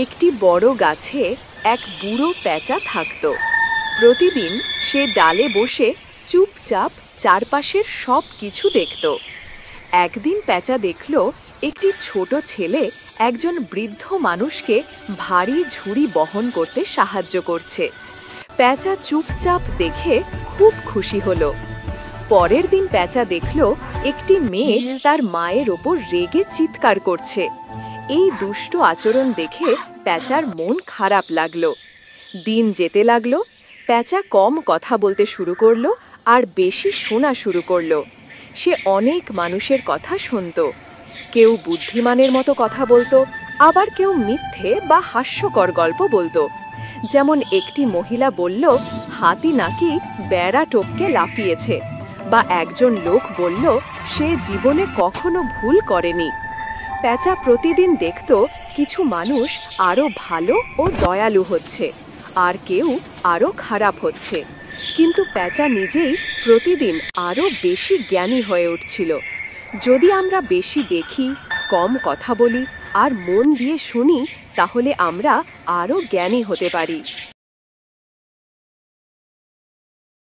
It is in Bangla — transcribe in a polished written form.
একটি বড় গাছে এক বুড়ো পেঁচা থাকত। প্রতিদিন সে ডালে বসে চুপচাপ চারপাশের সব কিছু দেখত। একদিন পেঁচা দেখল একটি ছোট ছেলে একজন বৃদ্ধ মানুষকে ভারী ঝুড়ি বহন করতে সাহায্য করছে। পেঁচা চুপচাপ দেখে খুব খুশি হলো। পরের দিন পেঁচা দেখল একটি মেয়ে তার মায়ের ওপর রেগে চিৎকার করছে। এই দুষ্ট আচরণ দেখে পেঁচার মন খারাপ লাগলো। দিন যেতে লাগলো, পেঁচা কম কথা বলতে শুরু করলো আর বেশি শোনা শুরু করলো। সে অনেক মানুষের কথা শুনত। কেউ বুদ্ধিমানের মতো কথা বলতো, আবার কেউ মিথ্যে বা হাস্যকর গল্প বলতো। যেমন একটি মহিলা বলল হাতি নাকি বেড়া টপকে লাফিয়েছে, বা একজন লোক বলল সে জীবনে কখনো ভুল করেনি। পেঁচা প্রতিদিন দেখত কিছু মানুষ আরো ভালো ও দয়ালু হচ্ছে, আর কেউ আরো খারাপ হচ্ছে। কিন্তু পেঁচা নিজেই প্রতিদিন আরো বেশি জ্ঞানী হয়ে উঠছিল। যদি আমরা বেশি দেখি, কম কথা বলি আর মন দিয়ে শুনি, তাহলে আমরা আরো জ্ঞানী হতে পারি।